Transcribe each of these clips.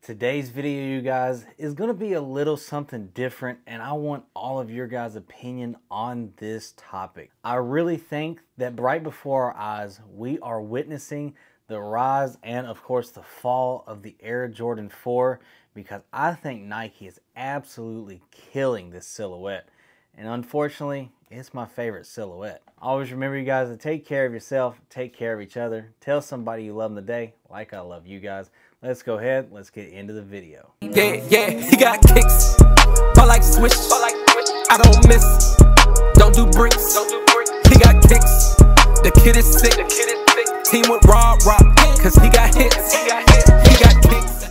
Today's video, you guys, is going to be a little something different, and I want all of your guys' opinion on this topic. I really think that right before our eyes, we are witnessing the rise and, of course, the fall of the Air Jordan 4, because I think Nike is absolutely killing this silhouette. And unfortunately, it's my favorite silhouette. Always remember, you guys, to take care of yourself, take care of each other. Tell somebody you love them today, like I love you guys. Let's go ahead, let's get into the video. Yeah, he got kicks, but like swish, I don't miss, don't do bricks, he got kicks, the kid is sick, team with raw, cause he got hits, he got kicks.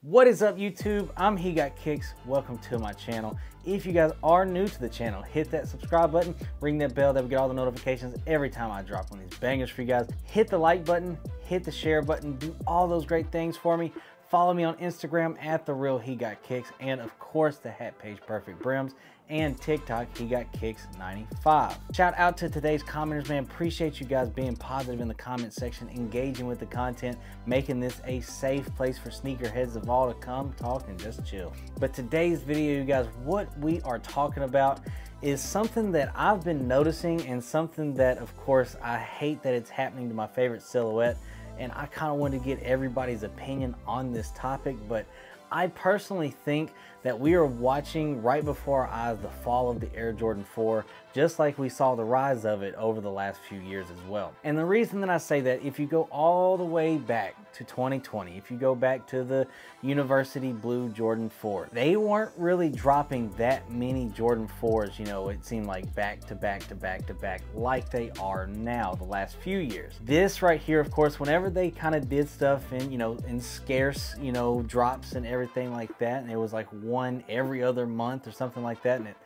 What is up, YouTube? I'm He Got Kicks. Welcome to my channel. If you guys are new to the channel, hit that subscribe button, ring that bell, that we get all the notifications every time I drop one of these bangers for you guys. Hit the like button, hit the share button, do all those great things for me. Follow me on Instagram at therealhegotkickz, and of course the hat page Perfectbrimz, and TikTok HeGotKicks95. Shout out to today's commenters, man. Appreciate you guys being positive in the comment section, engaging with the content, making this a safe place for sneakerheads of all to come talk and just chill. But today's video, you guys, what we are talking about is something that I've been noticing, and something that, of course, I hate that it's happening to my favorite silhouette. And I kind of wanted to get everybody's opinion on this topic, but I personally think that we are watching right before our eyes the fall of the Air Jordan 4, just like we saw the rise of it over the last few years as well. And the reason that I say that, if you go all the way back to 2020, if you go back to the University Blue Jordan 4, they weren't really dropping that many Jordan 4s, you know, it seemed like back to back to back to back like they are now the last few years. This right here, of course, whenever they kind of did stuff in, you know, in scarce, you know, drops and everything like that, and it was like one every other month or something like that, and it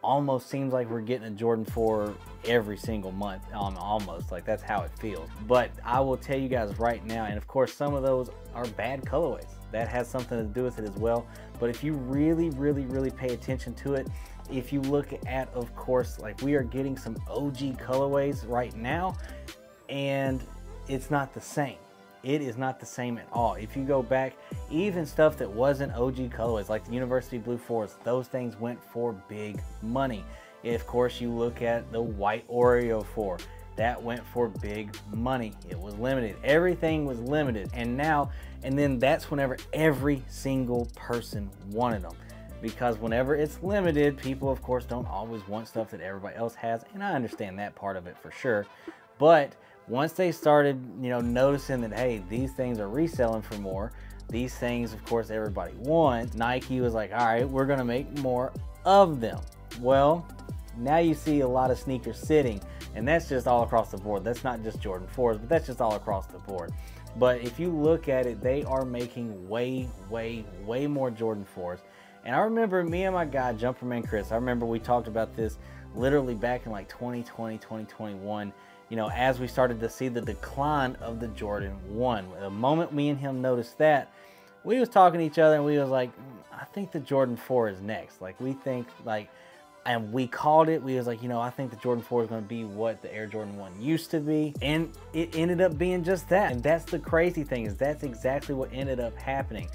almost seems like we're getting a Jordan 4 every single month, almost like that's how it feels. But I will tell you guys right now, and of course some of those are bad colorways, that has something to do with it as well. But if you really pay attention to it, if you look at, of course, like we are getting some OG colorways right now, and it's not the same. It is not the same at all. If you go back, even stuff that wasn't OG colorways, like the University Blue 4s, those things went for big money. Of course, you look at the white Oreo 4, that went for big money. It was limited. Everything was limited. And then that's whenever every single person wanted them. Because whenever it's limited, people, of course, don't always want stuff that everybody else has. And I understand that part of it for sure. But once they started, you know, noticing that, hey, these things are reselling for more, these things, of course, everybody wants, Nike was like, all right, we're gonna make more of them. Well, now you see a lot of sneakers sitting, and that's just all across the board. That's not just Jordan 4s, but that's just all across the board. But if you look at it, they are making way more Jordan 4s. And I remember me and my guy, Jumperman Chris, I remember we talked about this literally back in like 2020, 2021, you know, as we started to see the decline of the Jordan 1. The moment me and him noticed that, we was talking to each other and we was like, I think the Jordan 4 is next. Like, we think, like, and we called it. We was like, you know, I think the Jordan 4 is going to be what the Air Jordan 1 used to be. And it ended up being just that. And that's the crazy thing, is that's exactly what ended up happening.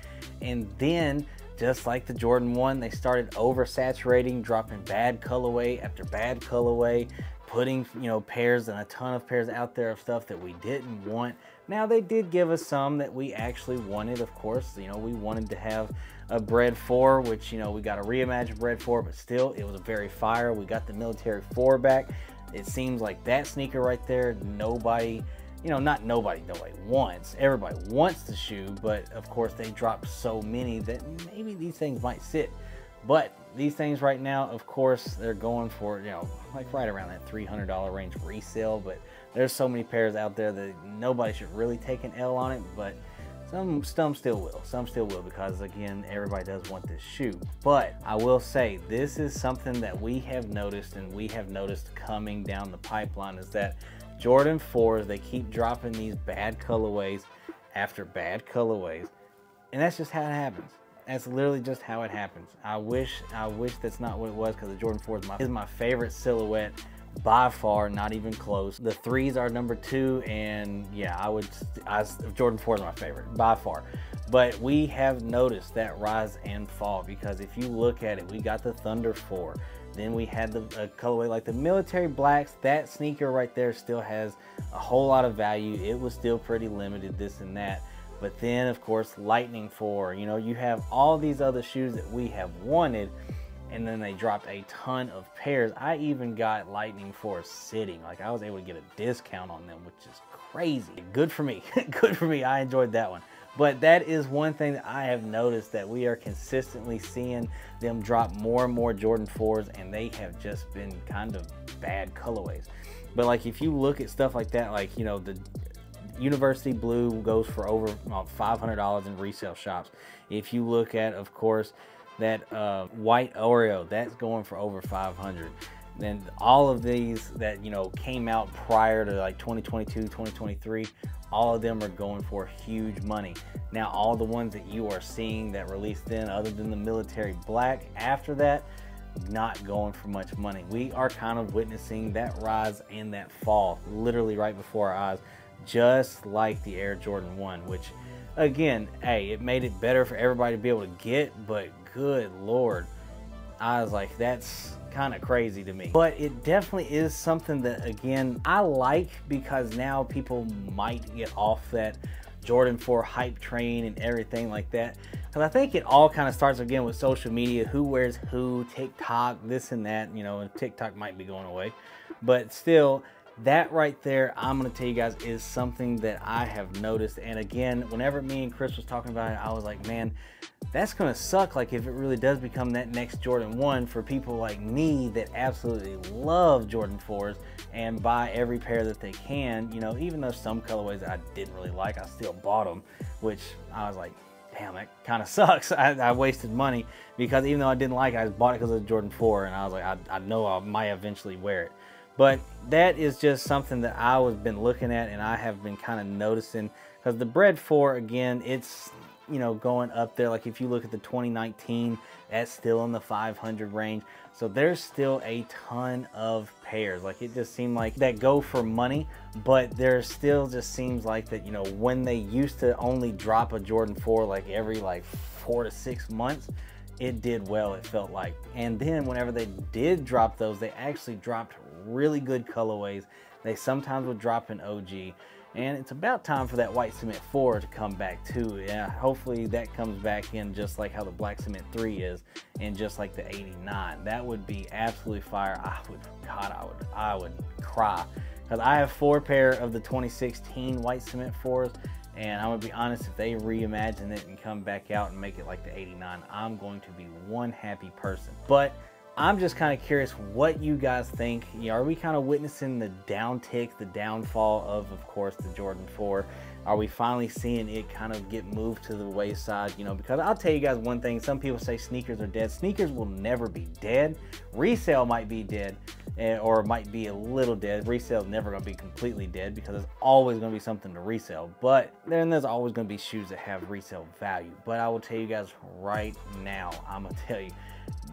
And then, just like the Jordan 1, they started oversaturating, dropping bad colorway after bad colorway, putting, you know, pairs and a ton of pairs out there of stuff that we didn't want. Now, they did give us some that we actually wanted, of course. You know, we wanted to have a Bread 4, which, you know, we got a reimagined Bread 4, but still, it was a very fire. We got the Military 4 back. It seems like that sneaker right there, nobody, you know, not nobody wants. Everybody wants the shoe, but of course they dropped so many that maybe these things might sit. But these things right now, of course, they're going for, you know, like right around that $300 range resale. But there's so many pairs out there that nobody should really take an L on it. But some still will. Some still will, because, again, everybody does want this shoe. But I will say, this is something that we have noticed, and we have noticed coming down the pipeline, is that Jordan 4s, they keep dropping these bad colorways after bad colorways. And that's just how it happens. That's literally just how it happens. I wish that's not what it was, because the Jordan 4 is my favorite silhouette by far, not even close. The 3s are number 2, and yeah, Jordan 4 is my favorite by far. But we have noticed that rise and fall, because if you look at it, we got the Thunder 4. Then we had the colorway like the military blacks. That sneaker right there still has a whole lot of value. It was still pretty limited, this and that. But then, of course, Lightning 4. You know, you have all these other shoes that we have wanted, and then they dropped a ton of pairs. I even got Lightning 4 sitting. Like, I was able to get a discount on them, which is crazy. Good for me. Good for me. I enjoyed that one. But that is one thing that I have noticed, that we are consistently seeing them drop more and more Jordan 4s, and they have just been kind of bad colorways. But like, if you look at stuff like that, like, you know, the University Blue goes for over $500 in resale shops. If you look at, of course, that white Oreo, that's going for over $500. Then all of these that, you know, came out prior to like 2022, 2023, all of them are going for huge money. Now, all the ones that you are seeing that released then, other than the military black, after that, not going for much money. We are kind of witnessing that rise and that fall literally right before our eyes, just like the Air Jordan 1, which again, hey, it made it better for everybody to be able to get, but good Lord, I was like, that's kind of crazy to me. But it definitely is something that, again, I like, because now people might get off that Jordan 4 hype train and everything like that. Because I think it all kind of starts again with social media, who wears who, TikTok, this and that, you know, and TikTok might be going away. But still, that right there, I'm going to tell you guys, is something that I have noticed. And again, whenever me and Chris was talking about it, I was like, man, that's going to suck, like, if it really does become that next Jordan 1 for people like me that absolutely love Jordan 4s and buy every pair that they can. You know, even though some colorways I didn't really like, I still bought them, which I was like, damn, that kind of sucks. I wasted money, because even though I didn't like it, I just bought it because of the Jordan 4, and I was like, I know I might eventually wear it. But that is just something that I was been looking at, and I have been kind of noticing, because the Bread 4, again, it's, you know, going up there. Like, if you look at the 2019, that's still in the 500 range. So there's still a ton of pairs. Like, it just seemed like that go for money, but there still just seems like that, you know, when they used to only drop a Jordan 4 like every like 4 to 6 months, it did well, it felt like. And then whenever they did drop those, they actually dropped really good colorways. They sometimes would drop an OG. And it's about time for that White Cement 4 to come back too. Yeah, hopefully that comes back in just like how the Black Cement 3 is, and just like the 89. That would be absolutely fire. I would cry, because I have 4 pair of the 2016 White Cement 4s, and I'm gonna be honest, if they reimagine it and come back out and make it like the 89, I'm going to be one happy person. But I'm just kind of curious what you guys think. You know, are we kind of witnessing the downtick, the downfall of course, the Jordan 4? Are we finally seeing it kind of get moved to the wayside? You know, because I'll tell you guys one thing. Some people say sneakers are dead. Sneakers will never be dead. Resale might be dead, or might be a little dead. Resale is never going to be completely dead, because there's always going to be something to resell. But then there's always going to be shoes that have resale value. But I will tell you guys right now, I'm going to tell you,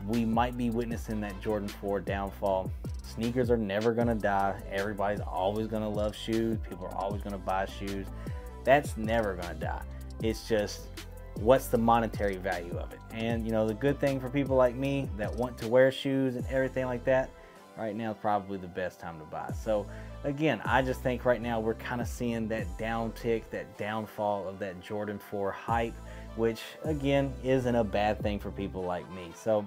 we might be witnessing that Jordan 4 downfall. Sneakers are never going to die. Everybody's always going to love shoes. People are always going to buy shoes. That's never going to die. It's just, what's the monetary value of it? And, you know, the good thing for people like me that want to wear shoes and everything like that, right now is probably the best time to buy. So again, I just think right now we're kind of seeing that downtick, that downfall of that Jordan 4 hype, which again isn't a bad thing for people like me. So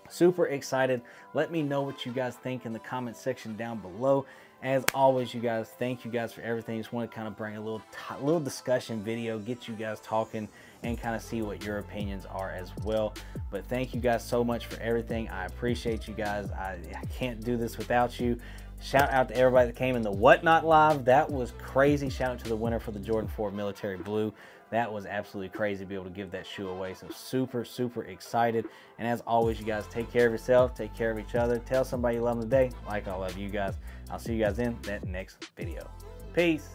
super excited. Let me know what you guys think in the comment section down below. As always, you guys, thank you guys for everything. Just want to kind of bring a little discussion video, get you guys talking, and kind of see what your opinions are as well. But thank you guys so much for everything. I appreciate you guys. I can't do this without you. Shout out to everybody that came in the Whatnot Live. That was crazy. Shout out to the winner for the Jordan 4 Military Blue. That was absolutely crazy to be able to give that shoe away. So super, super excited. And as always, you guys, take care of yourself, take care of each other. Tell somebody you love them today, like I love you guys. I'll see you guys in that next video. Peace.